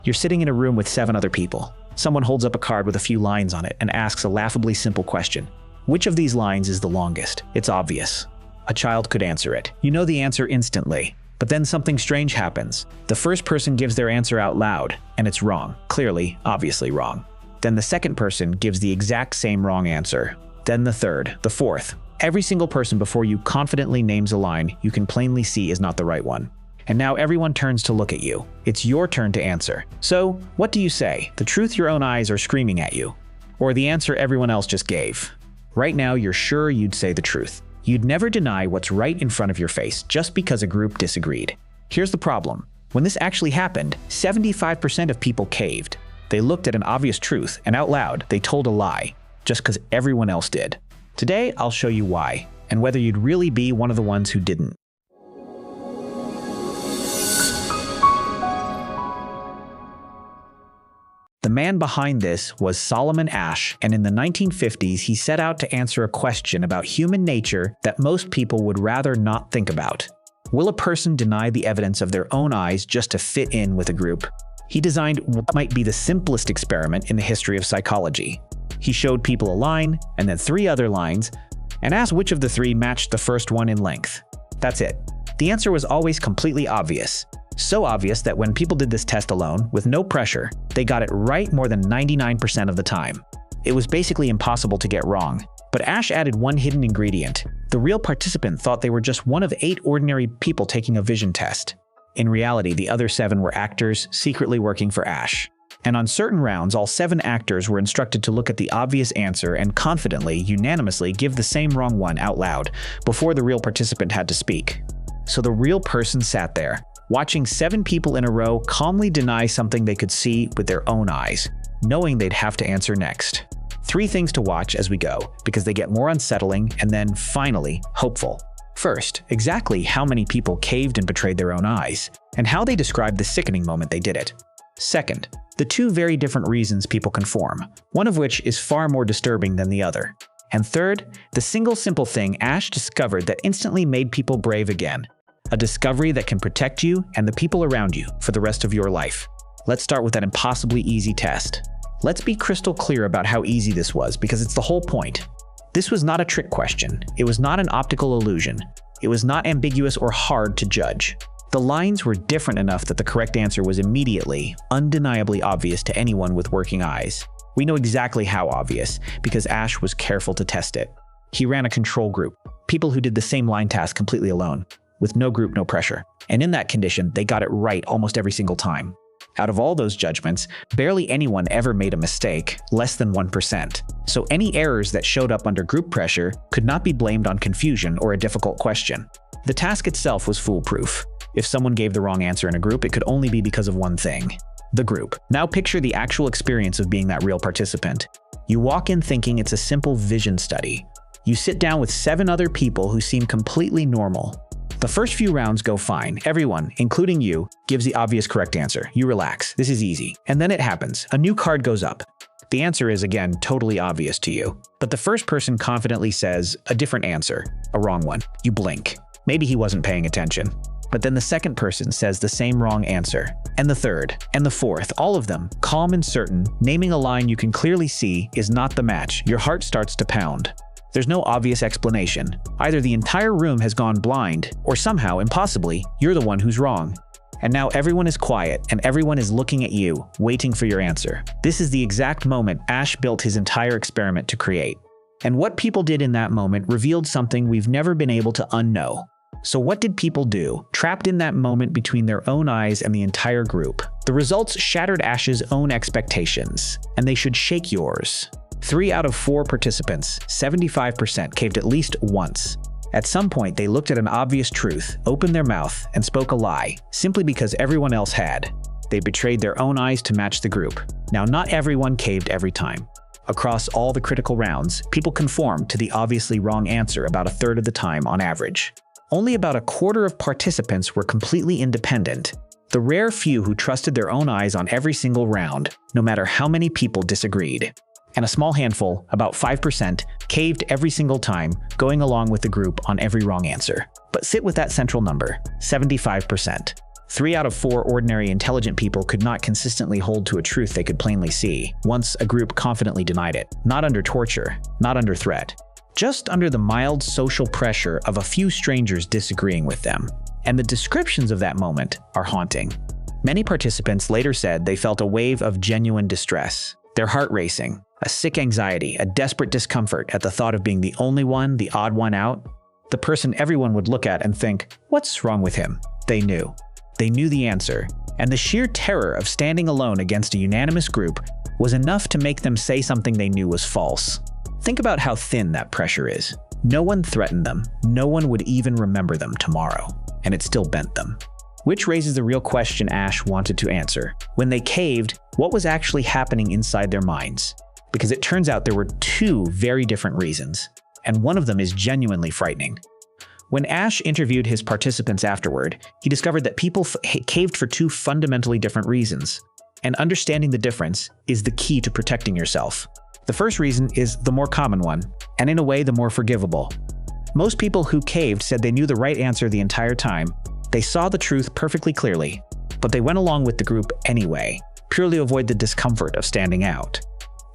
You're sitting in a room with 7 other people. Someone holds up a card with a few lines on it and asks a laughably simple question. Which of these lines is the longest? It's obvious. A child could answer it. You know the answer instantly. But then something strange happens. The first person gives their answer out loud, and it's wrong. Clearly, obviously wrong. Then the second person gives the exact same wrong answer. Then the third, the fourth. Every single person before you confidently names a line you can plainly see is not the right one. And now everyone turns to look at you. It's your turn to answer. So, what do you say? The truth your own eyes are screaming at you? Or the answer everyone else just gave? Right now, you're sure you'd say the truth. You'd never deny what's right in front of your face just because a group disagreed. Here's the problem. When this actually happened, 75% of people caved. They looked at an obvious truth, and out loud, they told a lie, just because everyone else did. Today, I'll show you why, and whether you'd really be one of the ones who didn't. The man behind this was Solomon Asch, and in the 1950s, he set out to answer a question about human nature that most people would rather not think about. Will a person deny the evidence of their own eyes just to fit in with a group? He designed what might be the simplest experiment in the history of psychology. He showed people a line, and then 3 other lines, and asked which of the 3 matched the first one in length. That's it. The answer was always completely obvious. So obvious that when people did this test alone, with no pressure, they got it right more than 99% of the time. It was basically impossible to get wrong. But Asch added one hidden ingredient. The real participant thought they were just one of 8 ordinary people taking a vision test. In reality, the other 7 were actors secretly working for Asch. And on certain rounds, all 7 actors were instructed to look at the obvious answer and confidently, unanimously give the same wrong one out loud before the real participant had to speak. So the real person sat there, watching 7 people in a row calmly deny something they could see with their own eyes, knowing they'd have to answer next. 3 things to watch as we go, because they get more unsettling and then, finally, hopeful. First, exactly how many people caved and betrayed their own eyes, and how they described the sickening moment they did it. Second, the 2 very different reasons people conform, one of which is far more disturbing than the other. And third, the single simple thing Asch discovered that instantly made people brave again. A discovery that can protect you and the people around you for the rest of your life. Let's start with that impossibly easy test. Let's be crystal clear about how easy this was, because it's the whole point. This was not a trick question. It was not an optical illusion. It was not ambiguous or hard to judge. The lines were different enough that the correct answer was immediately, undeniably obvious to anyone with working eyes. We know exactly how obvious, because Asch was careful to test it. He ran a control group, people who did the same line task completely alone, with no group, no pressure. And in that condition, they got it right almost every single time. Out of all those judgments, barely anyone ever made a mistake, less than 1%. So any errors that showed up under group pressure could not be blamed on confusion or a difficult question. The task itself was foolproof. If someone gave the wrong answer in a group, it could only be because of one thing: the group. Now picture the actual experience of being that real participant. You walk in thinking it's a simple vision study. You sit down with 7 other people who seem completely normal. The first few rounds go fine. Everyone, including you, gives the obvious correct answer. You relax. This is easy. And then it happens. A new card goes up. The answer is, again, totally obvious to you. But the first person confidently says a different answer, a wrong one. You blink. Maybe he wasn't paying attention. But then the second person says the same wrong answer. And the third. And the fourth. All of them, calm and certain, naming a line you can clearly see is not the match. Your heart starts to pound. There's no obvious explanation. Either the entire room has gone blind, or somehow, impossibly, you're the one who's wrong. And now everyone is quiet, and everyone is looking at you, waiting for your answer. This is the exact moment Asch built his entire experiment to create. And what people did in that moment revealed something we've never been able to unknow. So what did people do, trapped in that moment between their own eyes and the entire group? The results shattered Asch's own expectations, and they should shake yours. 3 out of 4 participants, 75%, caved at least once. At some point, they looked at an obvious truth, opened their mouth, and spoke a lie, simply because everyone else had. They betrayed their own eyes to match the group. Now, not everyone caved every time. Across all the critical rounds, people conformed to the obviously wrong answer about 1/3 of the time on average. Only about 1/4 of participants were completely independent. The rare few who trusted their own eyes on every single round, no matter how many people disagreed. And a small handful, about 5%, caved every single time, going along with the group on every wrong answer. But sit with that central number, 75%. 3 out of 4 ordinary intelligent people could not consistently hold to a truth they could plainly see, once a group confidently denied it. Not under torture, not under threat. Just under the mild social pressure of a few strangers disagreeing with them. And the descriptions of that moment are haunting. Many participants later said they felt a wave of genuine distress, their heart racing, a sick anxiety, a desperate discomfort at the thought of being the only one, the odd one out, the person everyone would look at and think, "What's wrong with him?" They knew. They knew the answer, and the sheer terror of standing alone against a unanimous group was enough to make them say something they knew was false. Think about how thin that pressure is. No one threatened them, no one would even remember them tomorrow, and it still bent them. Which raises the real question Asch wanted to answer. When they caved, what was actually happening inside their minds? Because it turns out there were 2 very different reasons, and one of them is genuinely frightening. When Asch interviewed his participants afterward, he discovered that people caved for 2 fundamentally different reasons, and understanding the difference is the key to protecting yourself. The first reason is the more common one, and in a way the more forgivable. Most people who caved said they knew the right answer the entire time. They saw the truth perfectly clearly, but they went along with the group anyway, purely to avoid the discomfort of standing out.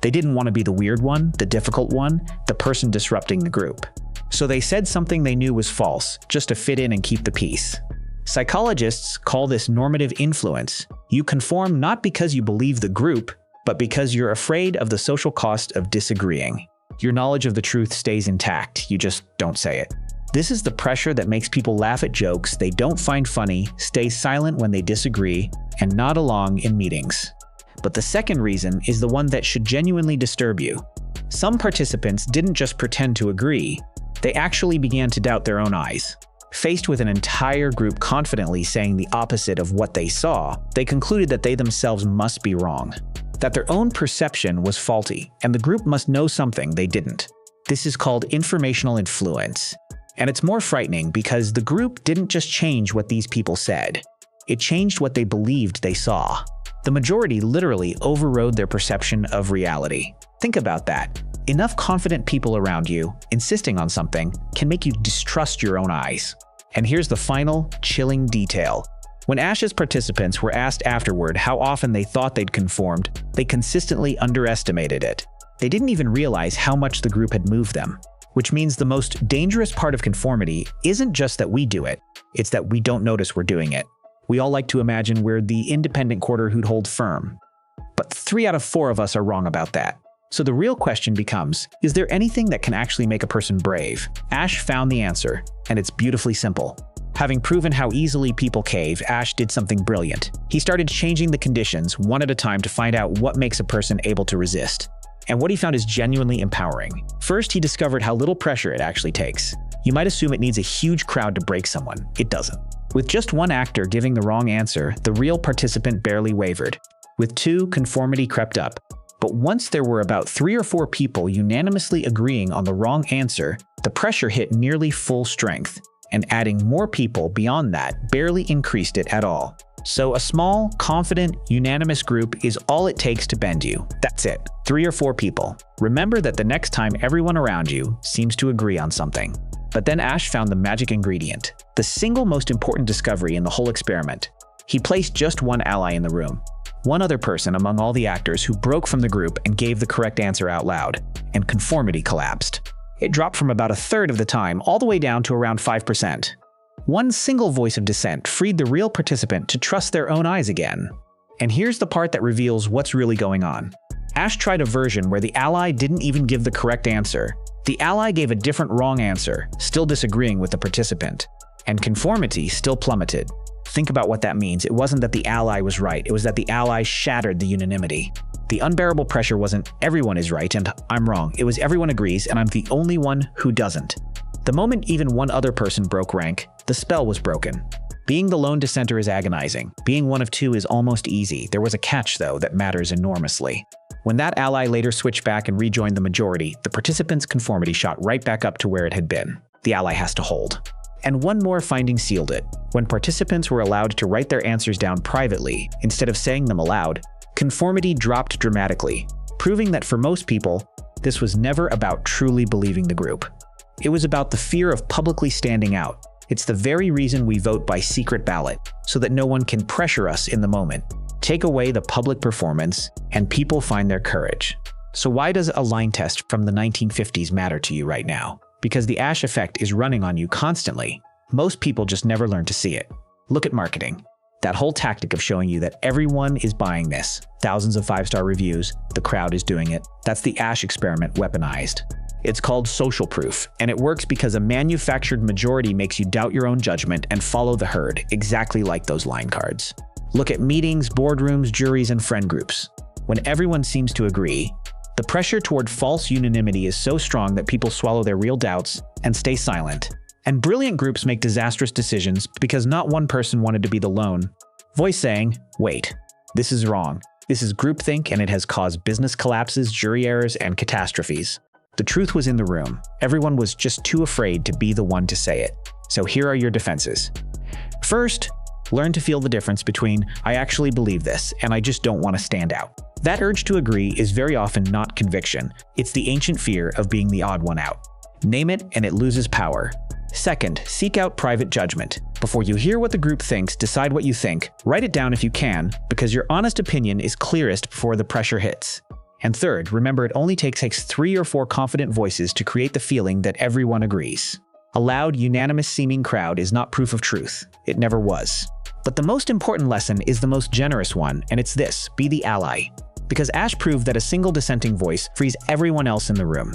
They didn't want to be the weird one, the difficult one, the person disrupting the group. So they said something they knew was false, just to fit in and keep the peace. Psychologists call this normative influence. You conform not because you believe the group, but because you're afraid of the social cost of disagreeing. Your knowledge of the truth stays intact, you just don't say it. This is the pressure that makes people laugh at jokes they don't find funny, stay silent when they disagree, and nod along in meetings. But the second reason is the one that should genuinely disturb you. Some participants didn't just pretend to agree, they actually began to doubt their own eyes. Faced with an entire group confidently saying the opposite of what they saw, they concluded that they themselves must be wrong, that their own perception was faulty, and the group must know something they didn't. This is called informational influence. And it's more frightening because the group didn't just change what these people said, it changed what they believed they saw. The majority literally overrode their perception of reality. Think about that. Enough confident people around you, insisting on something, can make you distrust your own eyes. And here's the final, chilling detail. When Asch's participants were asked afterward how often they thought they'd conformed, they consistently underestimated it. They didn't even realize how much the group had moved them. Which means the most dangerous part of conformity isn't just that we do it, it's that we don't notice we're doing it. We all like to imagine we're the independent quarter who'd hold firm. But 3 out of 4 of us are wrong about that. So the real question becomes, is there anything that can actually make a person brave? Asch found the answer, and it's beautifully simple. Having proven how easily people cave, Asch did something brilliant. He started changing the conditions one at a time to find out what makes a person able to resist. And what he found is genuinely empowering. First, he discovered how little pressure it actually takes. You might assume it needs a huge crowd to break someone. It doesn't. With just one actor giving the wrong answer, the real participant barely wavered. With 2, conformity crept up. But once there were about 3 or 4 people unanimously agreeing on the wrong answer, the pressure hit nearly full strength. And adding more people beyond that barely increased it at all. So a small, confident, unanimous group is all it takes to bend you. That's it. 3 or 4 people. Remember that the next time everyone around you seems to agree on something. But then Asch found the magic ingredient, the single most important discovery in the whole experiment. He placed just one ally in the room. One other person among all the actors who broke from the group and gave the correct answer out loud, and conformity collapsed. It dropped from about 1/3 of the time all the way down to around 5%. One single voice of dissent freed the real participant to trust their own eyes again. And here's the part that reveals what's really going on. Asch tried a version where the ally didn't even give the correct answer. The ally gave a different wrong answer, still disagreeing with the participant. And conformity still plummeted. Think about what that means. It wasn't that the ally was right, it was that the ally shattered the unanimity. The unbearable pressure wasn't everyone is right and I'm wrong. It was everyone agrees and I'm the only one who doesn't. The moment even one other person broke rank, the spell was broken. Being the lone dissenter is agonizing. Being one of 2 is almost easy. There was a catch, though, that matters enormously. When that ally later switched back and rejoined the majority, the participants' conformity shot right back up to where it had been. The ally has to hold. And one more finding sealed it. When participants were allowed to write their answers down privately, instead of saying them aloud, conformity dropped dramatically, proving that for most people, this was never about truly believing the group. It was about the fear of publicly standing out, It's the very reason we vote by secret ballot, so that no one can pressure us in the moment. Take away the public performance, and people find their courage. So why does a line test from the 1950s matter to you right now? Because the Asch effect is running on you constantly. Most people just never learn to see it. Look at marketing. That whole tactic of showing you that everyone is buying this. Thousands of 5-star reviews, the crowd is doing it. That's the Asch experiment weaponized. It's called social proof, and it works because a manufactured majority makes you doubt your own judgment and follow the herd, exactly like those line cards. Look at meetings, boardrooms, juries, and friend groups. When everyone seems to agree, the pressure toward false unanimity is so strong that people swallow their real doubts and stay silent. And brilliant groups make disastrous decisions because not one person wanted to be the lone voice saying, wait, this is wrong. This is groupthink, and it has caused business collapses, jury errors, and catastrophes. The truth was in the room. Everyone was just too afraid to be the one to say it. So here are your defenses. First, learn to feel the difference between I actually believe this and I just don't want to stand out. That urge to agree is very often not conviction. It's the ancient fear of being the odd one out. Name it and it loses power. Second, seek out private judgment. Before you hear what the group thinks, decide what you think. Write it down if you can, because your honest opinion is clearest before the pressure hits. And third, remember it only takes 3 or 4 confident voices to create the feeling that everyone agrees. A loud, unanimous-seeming crowd is not proof of truth. It never was. But the most important lesson is the most generous one, and it's this: be the ally. Because Asch proved that a single dissenting voice frees everyone else in the room.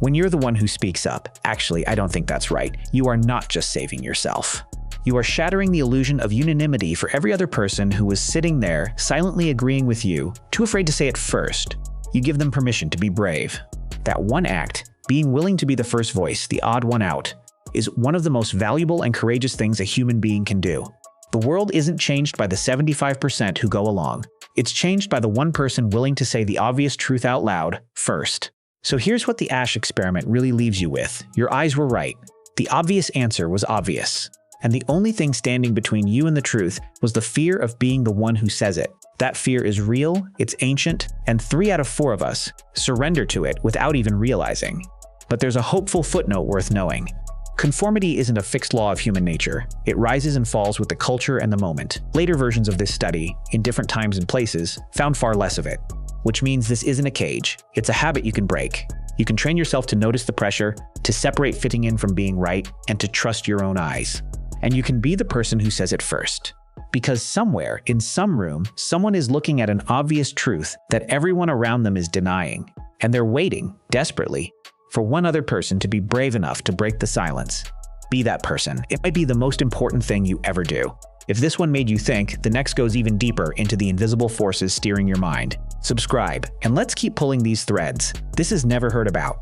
When you're the one who speaks up, actually, I don't think that's right, you are not just saving yourself. You are shattering the illusion of unanimity for every other person who was sitting there, silently agreeing with you, too afraid to say it first. You give them permission to be brave. That one act, being willing to be the first voice, the odd one out, is one of the most valuable and courageous things a human being can do. The world isn't changed by the 75% who go along. It's changed by the one person willing to say the obvious truth out loud first. So here's what the Asch experiment really leaves you with. Your eyes were right. The obvious answer was obvious. And the only thing standing between you and the truth was the fear of being the one who says it. That fear is real, it's ancient, and 3 out of 4 of us surrender to it without even realizing. But there's a hopeful footnote worth knowing. Conformity isn't a fixed law of human nature. It rises and falls with the culture and the moment. Later versions of this study, in different times and places, found far less of it. Which means this isn't a cage. It's a habit you can break. You can train yourself to notice the pressure, to separate fitting in from being right, and to trust your own eyes. And you can be the person who says it first. Because somewhere, in some room, someone is looking at an obvious truth that everyone around them is denying. And they're waiting, desperately, for one other person to be brave enough to break the silence. Be that person. It might be the most important thing you ever do. If this one made you think, the next goes even deeper into the invisible forces steering your mind. Subscribe, and let's keep pulling these threads. This is never heard about.